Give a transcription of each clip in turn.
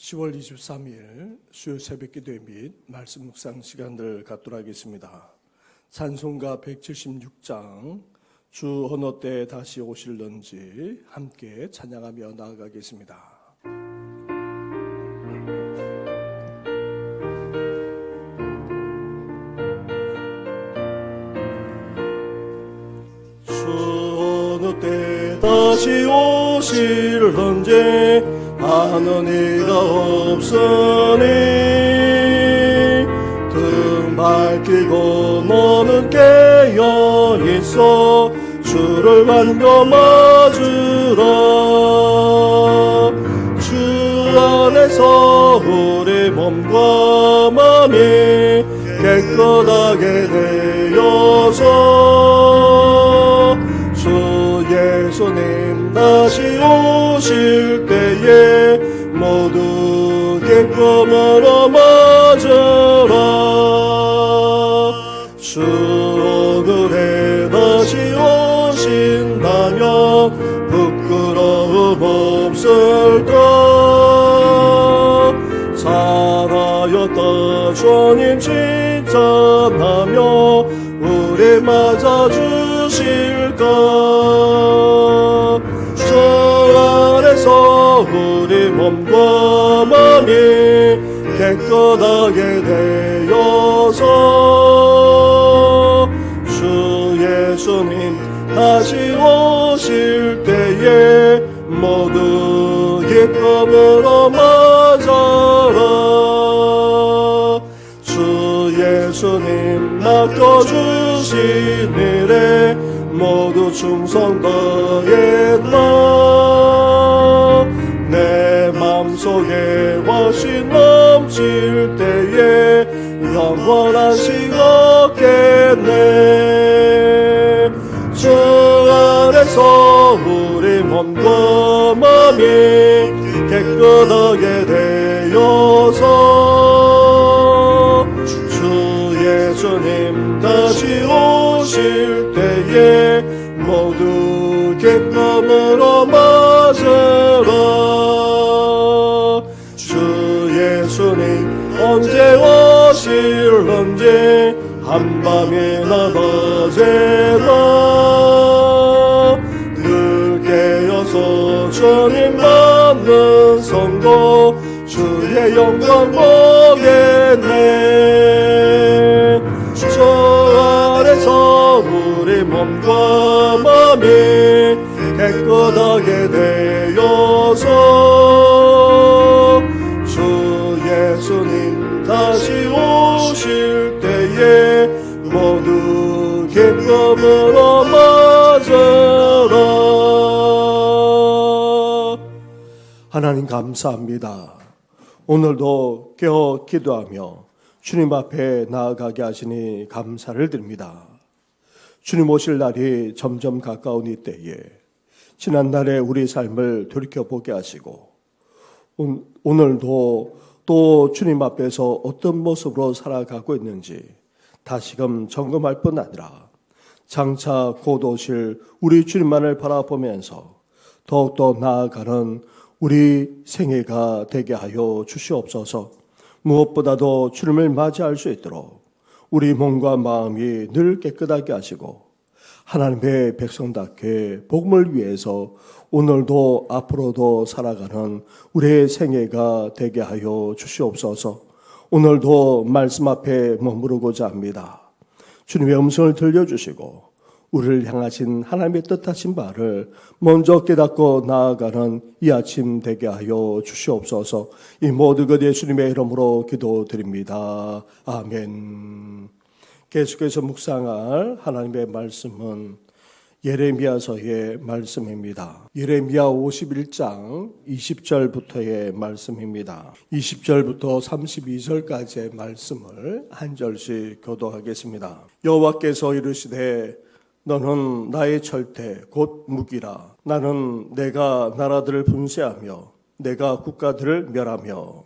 10월 23일 수요 새벽 기도회 및 말씀 묵상 시간을 갖도록 하겠습니다. 찬송가 176장 주 어느 때 다시 오실런지 함께 찬양하며 나아가겠습니다. 주 어느 때 다시 오실런지 아는 이가 없으니 등 밝히고 너는 깨어있어 주를 반겨맞으라. 주 안에서 우리 몸과 마음이 깨끗하게 되어서 주 예수님 다시 오실 때에 모두 기쁨으로 맞으라. 주 오늘에 다시 오신다면 부끄러움 없을까. 살아였다 주님 칭찬하며 우리 맞아주실까. 주 안에서 우리 몸과 마음이 깨끗하게 되어서 주 예수님 다시 오실 때에 모두 기쁨으로 맞아라. 주 예수님 맡겨주신 일에 모두 충성 다했나. 내 맘속에 화신 넘칠 때에 영원한 시각겠네. 주 안에서 우리 몸과 마음이 깨끗하게 되어서 주 예수님 다시 오실 때에 모두 기쁨으로 맞으라. 주 예수님 언제 오실런지 한밤이나 낮에나 늘 깨어서 주님 받는 성도 주의 영광 보겠네. 주 안에서 우리 몸과 마음이 깨끗하게 되어서 주 예수님 다시 오실 때에 모두 기쁨으로 맞으라. 하나님 감사합니다. 오늘도 깨어 기도하며 주님 앞에 나아가게 하시니 감사를 드립니다. 주님 오실 날이 점점 가까운 이때에 지난날의 우리 삶을 돌이켜보게 하시고 오늘도 또 주님 앞에서 어떤 모습으로 살아가고 있는지 다시금 점검할 뿐 아니라 장차 곧 오실 우리 주님만을 바라보면서 더욱더 나아가는 우리 생애가 되게 하여 주시옵소서. 무엇보다도 주님을 맞이할 수 있도록 우리 몸과 마음이 늘 깨끗하게 하시고 하나님의 백성답게 복음을 위해서 오늘도 앞으로도 살아가는 우리의 생애가 되게 하여 주시옵소서. 오늘도 말씀 앞에 머무르고자 합니다. 주님의 음성을 들려주시고 우리를 향하신 하나님의 뜻하신 바를 먼저 깨닫고 나아가는 이 아침 되게 하여 주시옵소서. 이 모든 것 예수님의 이름으로 기도드립니다. 아멘. 계속해서 묵상할 하나님의 말씀은 예레미야서의 말씀입니다. 예레미야 51장 20절부터의 말씀입니다. 20절부터 32절까지의 말씀을 한 절씩 교도하겠습니다. 여호와께서 이르시되 너는 나의 절대 곧 무기라. 나는 내가 나라들을 분쇄하며 내가 국가들을 멸하며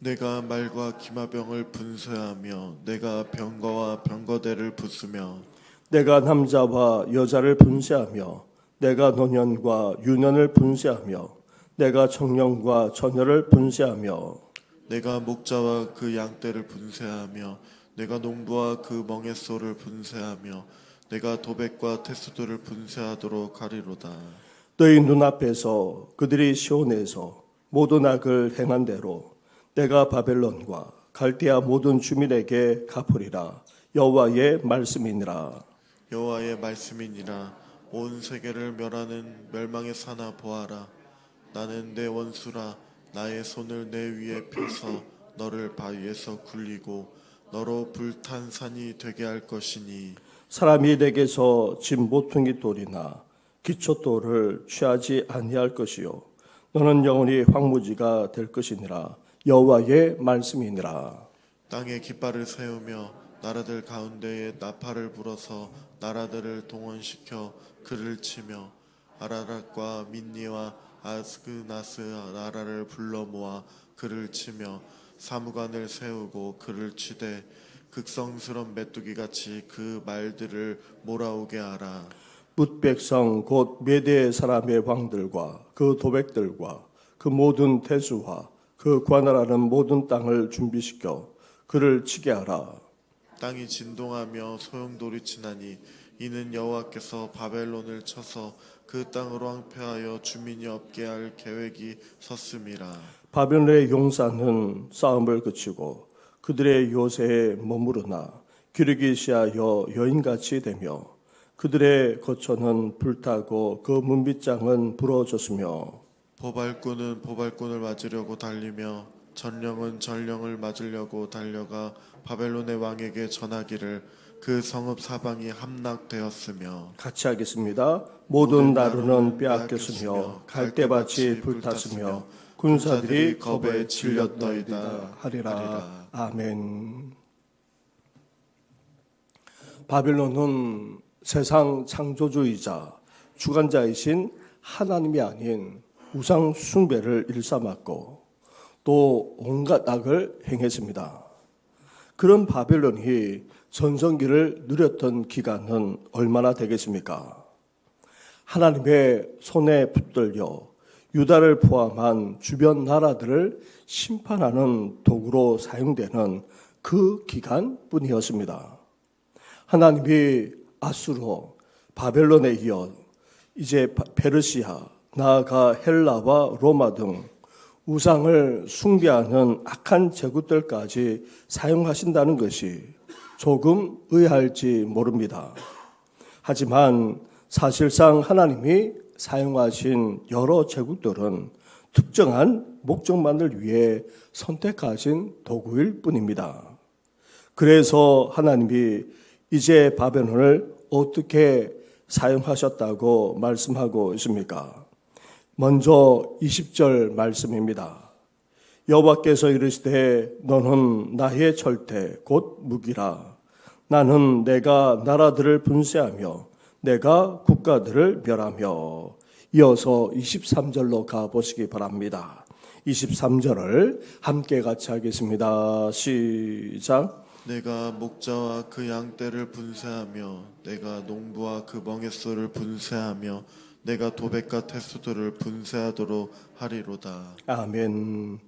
내가 말과 기마병을 분쇄하며 내가 병거와 병거대를 부수며 내가 남자와 여자를 분쇄하며 내가 노년과 유년을 분쇄하며 내가 청년과 처녀를 분쇄하며 내가 목자와 그 양떼를 분쇄하며 내가 농부와 그 멍에소를 분쇄하며 내가 도백과 태수들을 분쇄하도록 하리로다. 너희 눈앞에서 그들이 시온에서 모든 악을 행한 대로 내가 바벨론과 갈대아 모든 주민에게 갚으리라. 여호와의 말씀이니라. 여호와의 말씀이니라. 온 세계를 멸하는 멸망의 사나 보아라. 나는 내 원수라. 나의 손을 내 위에 펴서 너를 바위에서 굴리고 너로 불탄 산이 되게 할 것이니 사람이 내게서 진 모퉁이 돌이나 기초돌을 취하지 아니할 것이요 너는 영원히 황무지가 될 것이니라. 여호와의 말씀이니라. 땅에 깃발을 세우며 나라들 가운데에 나팔을 불어서 나라들을 동원시켜 그를 치며 아라락과 민니와 아스그나스 나라를 불러 모아 그를 치며 사무관을 세우고 그를 치되 극성스런 메뚜기 같이 그 말들을 몰아오게 하라. 뭇백성 곧 메대 사람의 왕들과 그 도백들과 그 모든 태수와 그 관할하는 모든 땅을 준비시켜 그를 치게 하라. 땅이 진동하며 소용돌이치나니 이는 여호와께서 바벨론을 쳐서 그 땅으로 황폐하여 주민이 없게 할 계획이 섰음이라. 바벨론의 용사는 싸움을 그치고 그들의 요새에 머무르나 기르기 시하여 여인같이 되며 그들의 거처는 불타고 그 문빗장은 부러졌으며 보발꾼은 보발꾼을 맞으려고 달리며 전령은 전령을 맞으려고 달려가 바벨론의 왕에게 전하기를 그 성읍 사방이 함락되었으며 같이 하겠습니다. 모든 나루는 빼앗겼으며 갈대밭이 불탔으며 군사들이 겁에 질렸더이다 하리라. 아멘. 바벨론은 세상 창조주이자 주관자이신 하나님이 아닌 우상 숭배를 일삼았고 또 온갖 악을 행했습니다. 그런 바벨론이 전성기를 누렸던 기간은 얼마나 되겠습니까? 하나님의 손에 붙들려 유다를 포함한 주변 나라들을 심판하는 도구로 사용되는 그 기간뿐이었습니다. 하나님이 아수르, 바벨론에 이어 이제 페르시아, 나아가 헬라와 로마 등 우상을 숭배하는 악한 제국들까지 사용하신다는 것이 조금 의아할지 모릅니다. 하지만 사실상 하나님이 사용하신 여러 제국들은 특정한 목적만을 위해 선택하신 도구일 뿐입니다. 그래서 하나님이 이제 바벨론을 어떻게 사용하셨다고 말씀하고 있습니까? 먼저 20절 말씀입니다. 여호와께서 이르시되 너는 나의 절대 곧 무기라. 나는 내가 나라들을 분쇄하며 내가 국가들을 멸하며. 이어서 23절로 가보시기 바랍니다. 23절을 함께 같이 하겠습니다. 시작. 내가 목자와 그 양떼를 분쇄하며 내가 농부와 그 멍에소를 분쇄하며 내가 도백과 태수들을 분쇄하도록 하리로다. 아멘.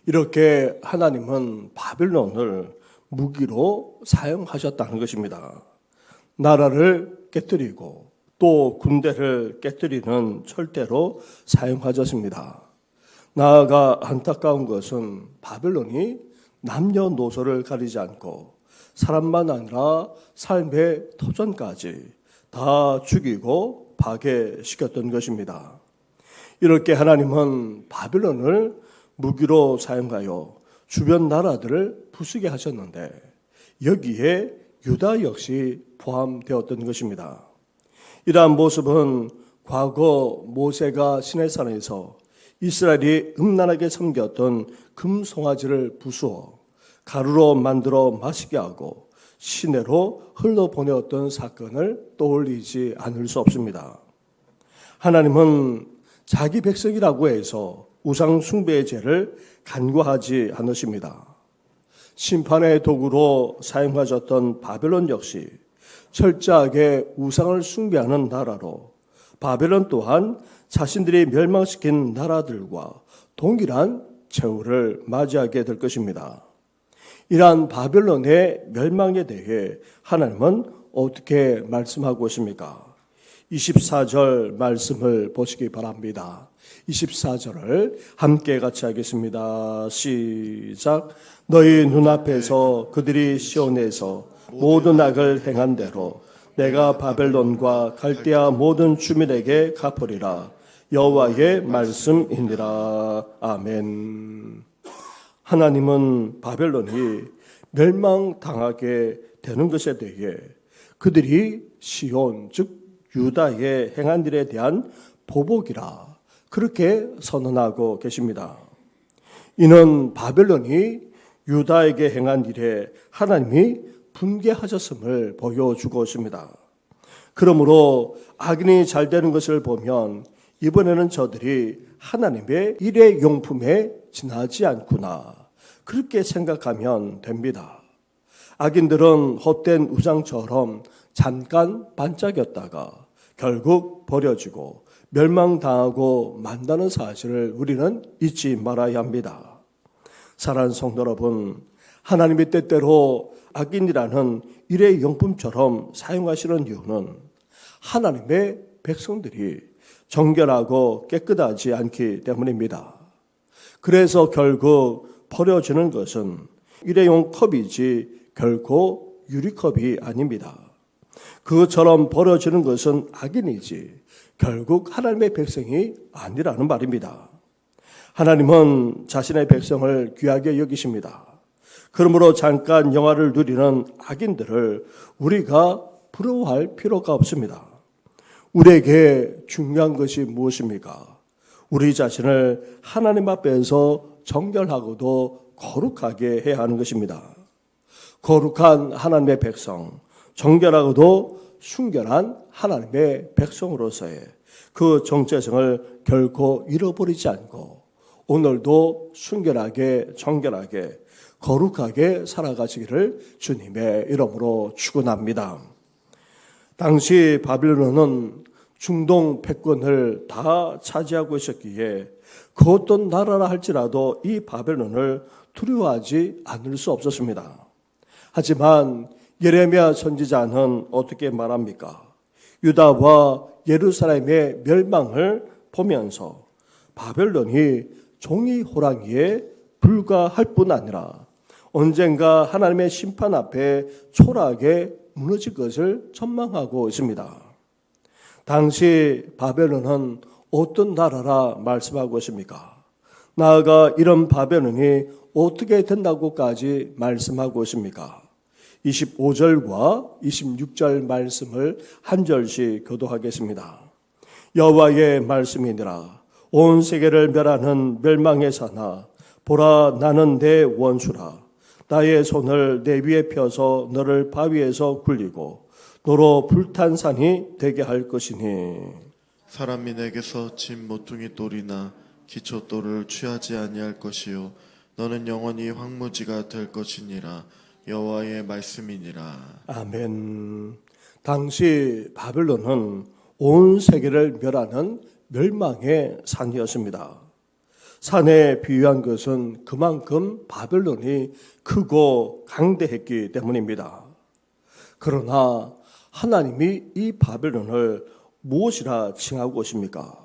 이렇게 하나님은 바벨론을 무기로 사용하셨다는 것입니다. 나라를 깨뜨리고 또 군대를 깨뜨리는 철대로 사용하셨습니다. 나아가 안타까운 것은 바벨론이 남녀노소를 가리지 않고 사람만 아니라 삶의 터전까지 다 죽이고 파괴시켰던 것입니다. 이렇게 하나님은 바벨론을 무기로 사용하여 주변 나라들을 부수게 하셨는데 여기에 유다 역시 포함되었던 것입니다. 이러한 모습은 과거 모세가 시내산에서 이스라엘이 음란하게 섬겼던 금송아지를 부수어 가루로 만들어 마시게 하고 시내로 흘러보내었던 사건을 떠올리지 않을 수 없습니다. 하나님은 자기 백성이라고 해서 우상 숭배의 죄를 간과하지 않으십니다. 심판의 도구로 사용하셨던 바벨론 역시 철저하게 우상을 숭배하는 나라로 바벨론 또한 자신들이 멸망시킨 나라들과 동일한 최후를 맞이하게 될 것입니다. 이러한 바벨론의 멸망에 대해 하나님은 어떻게 말씀하고 있습니까? 24절 말씀을 보시기 바랍니다. 24절을 함께 같이 하겠습니다. 시작. 너희 눈앞에서 그들이 시온에서 모든 악을 행한 대로 내가 바벨론과 갈대아 모든 주민에게 갚으리라. 여호와의 말씀이니라. 아멘. 하나님은 바벨론이 멸망당하게 되는 것에 대해 그들이 시온 즉 유다에 행한 일에 대한 보복이라 그렇게 선언하고 계십니다. 이는 바벨론이 유다에게 행한 일에 하나님이 분개하셨음을 보여주고 있습니다. 그러므로 악인이 잘 되는 것을 보면 이번에는 저들이 하나님의 일의 용품에 지나지 않구나 그렇게 생각하면 됩니다. 악인들은 헛된 우상처럼 잠깐 반짝였다가 결국 버려지고 멸망당하고 만다는 사실을 우리는 잊지 말아야 합니다. 사랑하는 성도 여러분, 하나님의 때때로 악인이라는 일의 용품처럼 사용하시는 이유는 하나님의 백성들이 정결하고 깨끗하지 않기 때문입니다. 그래서 결국 버려지는 것은 일회용 컵이지 결코 유리컵이 아닙니다. 그것처럼 버려지는 것은 악인이지 결국 하나님의 백성이 아니라는 말입니다. 하나님은 자신의 백성을 귀하게 여기십니다. 그러므로 잠깐 영화를 누리는 악인들을 우리가 부러워할 필요가 없습니다. 우리에게 중요한 것이 무엇입니까? 우리 자신을 하나님 앞에서 정결하고도 거룩하게 해야 하는 것입니다. 거룩한 하나님의 백성, 정결하고도 순결한 하나님의 백성으로서의 그 정체성을 결코 잃어버리지 않고 오늘도 순결하게 정결하게 거룩하게 살아가시기를 주님의 이름으로 축원합니다. 당시 바벨론은 중동 패권을 다 차지하고 있었기에 그 어떤 나라라 할지라도 이 바벨론을 두려워하지 않을 수 없었습니다. 하지만 예레미야 선지자는 어떻게 말합니까? 유다와 예루살렘의 멸망을 보면서 바벨론이 종이 호랑이에 불과할 뿐 아니라 언젠가 하나님의 심판 앞에 초라하게 무너질 것을 전망하고 있습니다. 당시 바벨론은 어떤 나라라 말씀하고 있습니까? 나아가 이런 바벨론이 어떻게 된다고까지 말씀하고 있습니까? 25절과 26절 말씀을 한 절씩 교도하겠습니다. 여호와의 말씀이니라. 온 세계를 멸하는 멸망의 사나 보라 나는 내 원수라. 나의 손을 내 위에 펴서 너를 바위에서 굴리고 너로 불탄 산이 되게 할 것이니 사람이 내게서 진 모퉁이 돌이나 기초돌을 취하지 아니할 것이요 너는 영원히 황무지가 될 것이니라. 여호와의 말씀이니라. 아멘. 당시 바벨론은 온 세계를 멸하는 멸망의 산이었습니다. 산에 비유한 것은 그만큼 바벨론이 크고 강대했기 때문입니다. 그러나 하나님이 이 바벨론을 무엇이라 칭하고 있습니까?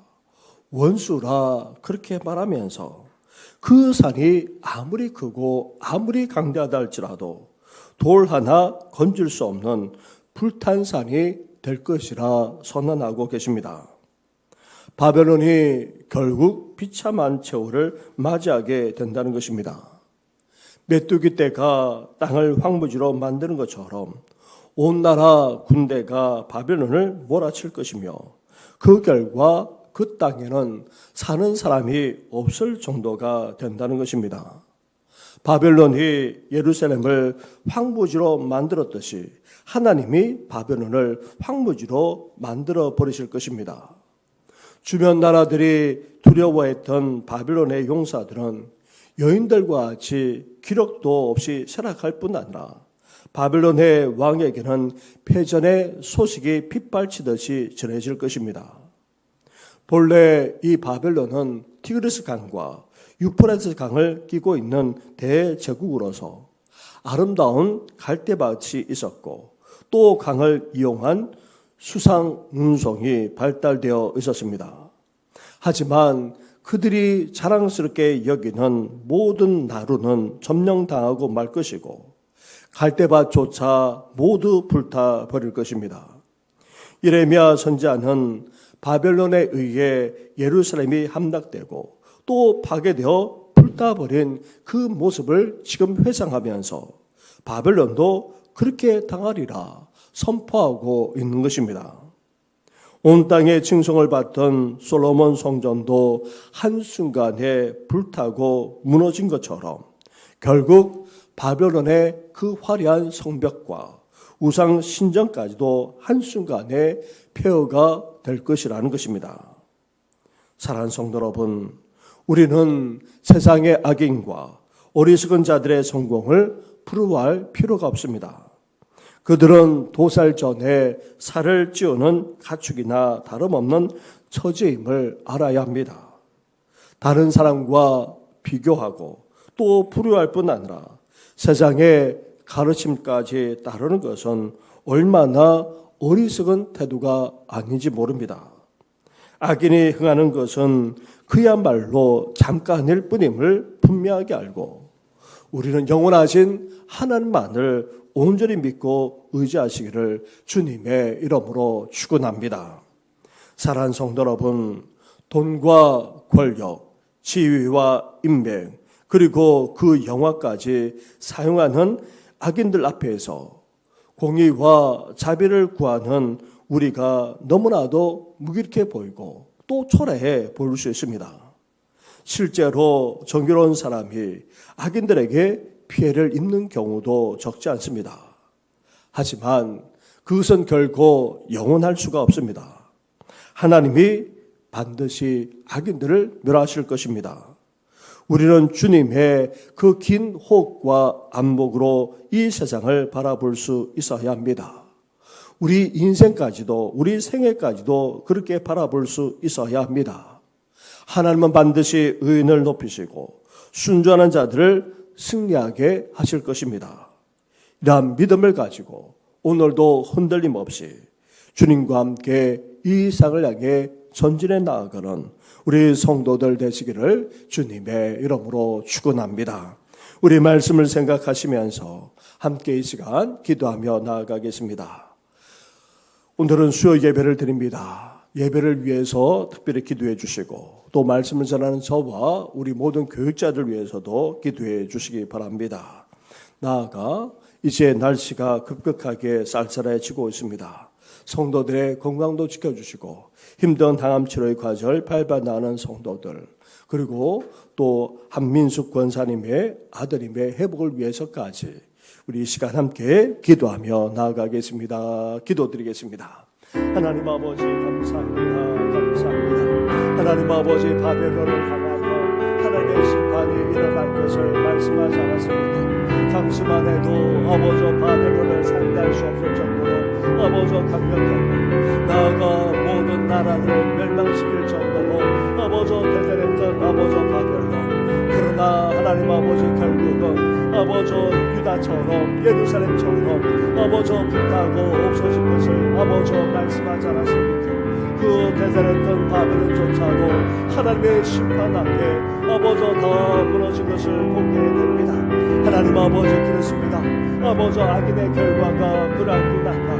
원수라 그렇게 말하면서 그 산이 아무리 크고 아무리 강대하다 할지라도 돌 하나 건질 수 없는 불탄 산이 될 것이라 선언하고 계십니다. 바벨론이 결국 비참한 최후를 맞이하게 된다는 것입니다. 메뚜기 떼가 땅을 황무지로 만드는 것처럼 온 나라 군대가 바벨론을 몰아칠 것이며 그 결과 그 땅에는 사는 사람이 없을 정도가 된다는 것입니다. 바벨론이 예루살렘을 황무지로 만들었듯이 하나님이 바벨론을 황무지로 만들어 버리실 것입니다. 주변 나라들이 두려워했던 바벨론의 용사들은 여인들과 같이 기력도 없이 쇠락할 뿐 아니라 바벨론의 왕에게는 패전의 소식이 빗발치듯이 전해질 것입니다. 본래 이 바벨론은 티그리스 강과 유프라테스 강을 끼고 있는 대제국으로서 아름다운 갈대밭이 있었고 또 강을 이용한 수상 운송이 발달되어 있었습니다. 하지만 그들이 자랑스럽게 여기는 모든 나루는 점령당하고 말 것이고 갈대밭조차 모두 불타버릴 것입니다. 예레미야 선지자는 바벨론에 의해 예루살렘이 함락되고 또 파괴되어 불타버린 그 모습을 지금 회상하면서 바벨론도 그렇게 당하리라 선포하고 있는 것입니다. 온 땅에 칭송을 받던 솔로몬 성전도 한순간에 불타고 무너진 것처럼 결국 바벨론의 그 화려한 성벽과 우상 신전까지도 한순간에 폐허가 될 것이라는 것입니다. 사랑하는 성도 여러분, 우리는 세상의 악인과 어리석은 자들의 성공을 부러워할 필요가 없습니다. 그들은 도살 전에 살을 찌우는 가축이나 다름없는 처지임을 알아야 합니다. 다른 사람과 비교하고 또 부러워할 뿐 아니라 세상의 가르침까지 따르는 것은 얼마나 어리석은 태도가 아닌지 모릅니다. 악인이 행하는 것은 그야말로 잠깐일 뿐임을 분명하게 알고 우리는 영원하신 하나님만을 온전히 믿고 의지하시기를 주님의 이름으로 축원합니다. 사랑하는 성도 여러분, 돈과 권력, 지위와 인맥, 그리고 그 영화까지 사용하는 악인들 앞에서 공의와 자비를 구하는 우리가 너무나도 무기력해 보이고 또 초라해 보일 수 있습니다. 실제로 정의로운 사람이 악인들에게 피해를 입는 경우도 적지 않습니다. 하지만 그것은 결코 영원할 수가 없습니다. 하나님이 반드시 악인들을 멸하실 것입니다. 우리는 주님의 그 긴 호흡과 안목으로 이 세상을 바라볼 수 있어야 합니다. 우리 인생까지도 우리 생애까지도 그렇게 바라볼 수 있어야 합니다. 하나님은 반드시 의인을 높이시고 순종하는 자들을 승리하게 하실 것입니다. 이러한 믿음을 가지고 오늘도 흔들림 없이 주님과 함께 이 세상을 향해 전진해 나아가는 우리 성도들 되시기를 주님의 이름으로 축원합니다. 우리 말씀을 생각하시면서 함께 이 시간 기도하며 나아가겠습니다. 오늘은 수요 예배를 드립니다. 예배를 위해서 특별히 기도해 주시고 또 말씀을 전하는 저와 우리 모든 교육자들 위해서도 기도해 주시기 바랍니다. 나아가 이제 날씨가 급격하게 쌀쌀해지고 있습니다. 성도들의 건강도 지켜주시고 힘든 항암 치료의 과정을 밟아나가는 성도들, 그리고 또 한민숙 권사님의 아드님의 회복을 위해서까지 우리 이 시간 함께 기도하며 나아가겠습니다. 기도드리겠습니다. 하나님 아버지 감사합니다. 감사합니다. 하나님 아버지 바벨론을 향하여 하나님의 심판이 일어날 것을 말씀하지 않았습니다. 당시만 해도 아버지 바벨론을 상대할 수 없을 정도로 아버지 강력하고 나아가 모든 나라를 멸망시킬 정도로 아버지 대단했던 아버지 바벨론. 그러나 하나님 아버지 결국은 아버지 유다처럼 예루살렘처럼 아버지 불타고 없어질 것을 아버지 말씀하지 않았습니까? 그 대단했던 바벨론조차도 하나님의 심판 앞에 아버지 다 무너진 것을 보게 됩니다. 하나님 아버지 그렇습니다. 아버지 악인의 결과가 그러하구나.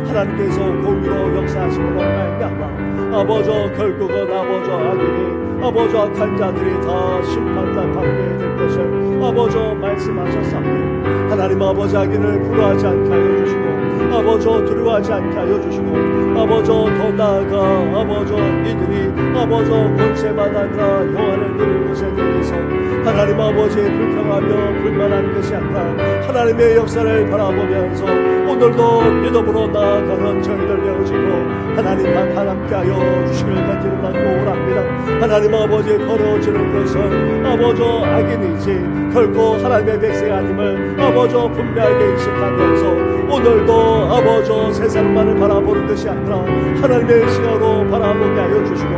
하나님께서 공의로 역사하심으로 말미암아 아버지 결국은 아버지 악인이 아버지 악한 자들이 다 심판당하게 될 것을 아버지 말씀하셨사오니 하나님 아버지 악인을 불허하지 않게 하여 주시고 아버지 두려워하지 않게 하여 주시고 아버지 더 나아가 아버지 이들이 아버지 권세마다가 영화를 누릴 것에 대해서 하나님 아버지 불평하며 불만한 것이 아니라 하나님의 역사를 바라보면서 오늘도 믿음으로 나아가는 저희들 되어지고 하나님 함께 하여 주시길 간절히 원합니다. 하나님 아버지 버려지는 것은 아버지 악인이지 결코 하나님의 백성이 아님을 아버지 분명하게 인식하면서 오늘도 아버지 세상만을 바라보는 것이 아니라 하나님의 시각으로 바라보게 하여 주시고,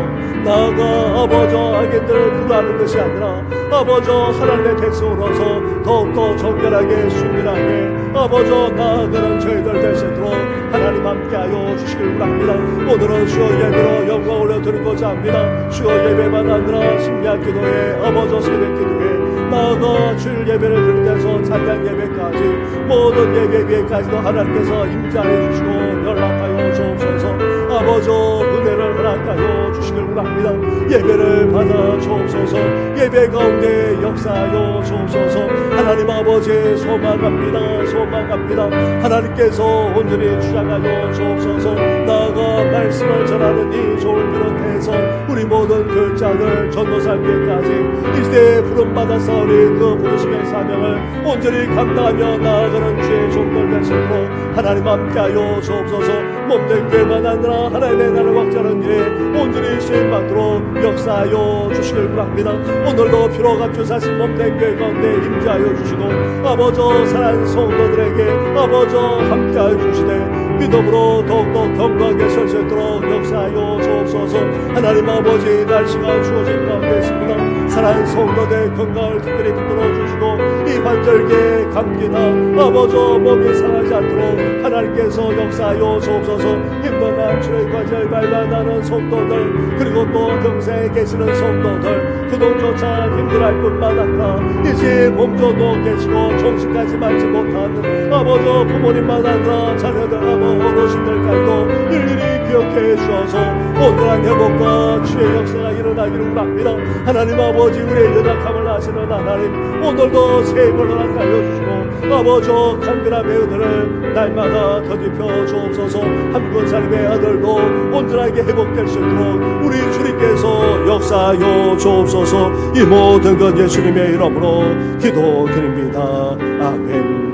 나아가 아버지 악인들을 구하는 것이 아니라 아버지 하나님의 백성으로서 더욱더 정결하게 순결하게 아버지 나아가는 저희들 될 수 있도록 하나님 함께하여 주시길 바랍니다. 오늘은 주여 예배로 영광 올려드리고자 합니다. 주여 예배만 아니라 심야 기도에 아버지 새벽 기도에 나아가 주일 예배를 비롯해서 찬양 예배까지 모든 예배 위에까지도 하나님께서 임재하여 주시고 연락하여 주옵소서. 아버지 은혜를 허락하여 주시길 바랍니다. 예배를 받아 주옵소서. 예배 가운데 역사하여 주옵소서. 하나님 아버지 소망합니다. 소망합니다. 하나님께서 온전히 주장하여 주옵소서. 나아가 말씀을 전하는 이 조를 비롯해서 우리 모든 교육자들 전도사님께까지 이시대에 부름받아 싸우리 그 부르심의 사명을 온전히 감당하며 나아가는 주의 종들 될 수 있도록 하나님 함께하여 주옵소서. 몸된 교회만 아니라 하나님의 나라를 확장하는 일에 온전히 쓰임받도록 역사하여 주시길 바랍니다. 오늘도 피로 값주 사신 몸된 교회 가운데 임재하여 주시고 아버지 사랑하는 성도들에게 아버지 함께하여 주시되 믿음으로 더욱더 견고하게 설 수 있도록 역사하여 주옵소서. 하나님 아버지 날씨가 추워진 가운데 있습니다. 사랑하는 성도들 건강을 특별히 붙들어 주시고 이 환절기에 감기나 아버지 몸이 상하지 않도록 하나님께서 역사하여 주옵소서. 힘든 출애굽까지 발만하는 성도들 그리고 또 평생에 계시는 성도들 그동조차 힘들할 뿐만 아니라 이제 몸조도 계시고 정신까지 말지 못하는 아버지 부모님만 아니라 자녀들 어르신들까지도 일일이 기억해 주셔서 온전한 회복과 치유의 역사가 일어나기를 바랍니다. 하나님 아버지 우리의 연약함을 아시는 하나님 오늘도 새 힘을 허락하여 주시고 아버지 간절함의 은혜를 날마다 더딥혀 주옵소서. 한군사님의 아들도 온전하게 회복될 수 있도록 우리 주님께서 역사하여 주옵소서. 이 모든 것 예수님의 이름으로 기도드립니다. 아멘.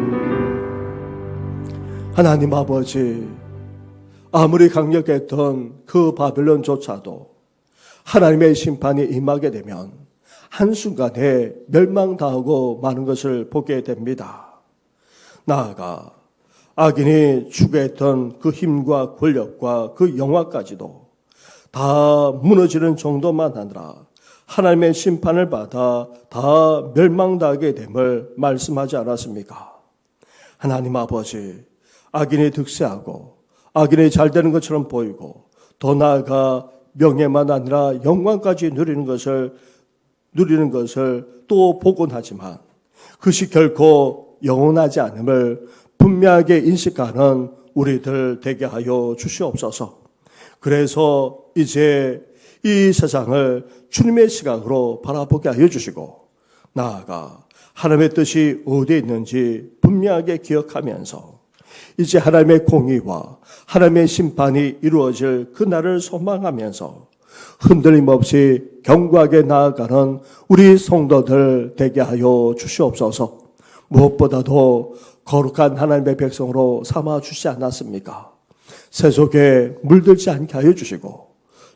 하나님 아버지, 아무리 강력했던 그 바벨론조차도 하나님의 심판이 임하게 되면 한순간에 멸망당하고 마는 것을 보게 됩니다. 나아가 악인이 추구했던 그 힘과 권력과 그 영화까지도 다 무너지는 정도만 아니라 하나님의 심판을 받아 다 멸망당하게 됨을 말씀하지 않았습니까? 하나님 아버지, 악인이 득세하고 악인이 잘 되는 것처럼 보이고 더 나아가 명예만 아니라 영광까지 누리는 것을 또 보곤 하지만 그것이 결코 영원하지 않음을 분명하게 인식하는 우리들 되게 하여 주시옵소서. 그래서 이제 이 세상을 주님의 시각으로 바라보게 하여 주시고 나아가 하나님의 뜻이 어디에 있는지 분명하게 기억하면서 이제 하나님의 공의와 하나님의 심판이 이루어질 그날을 소망하면서 흔들림 없이 견고하게 나아가는 우리 성도들 되게 하여 주시옵소서. 무엇보다도 거룩한 하나님의 백성으로 삼아 주시지 않았습니까? 세속에 물들지 않게 하여 주시고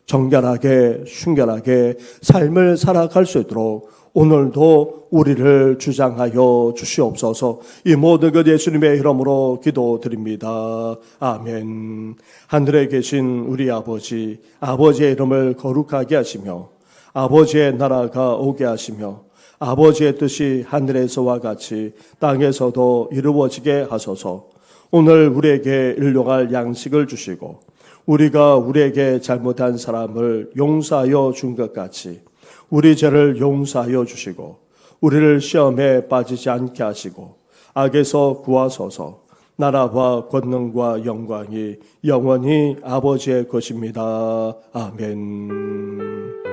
정결하게 순결하게 삶을 살아갈 수 있도록 오늘도 우리를 주장하여 주시옵소서. 이 모든 것 예수님의 이름으로 기도드립니다. 아멘. 하늘에 계신 우리 아버지, 아버지의 이름을 거룩하게 하시며 아버지의 나라가 오게 하시며 아버지의 뜻이 하늘에서와 같이 땅에서도 이루어지게 하소서. 오늘 우리에게 일용할 양식을 주시고 우리가 우리에게 잘못한 사람을 용서하여 준 것 같이 우리 죄를 용서하여 주시고 우리를 시험에 빠지지 않게 하시고 악에서 구하소서. 나라와 권능과 영광이 영원히 아버지의 것입니다. 아멘.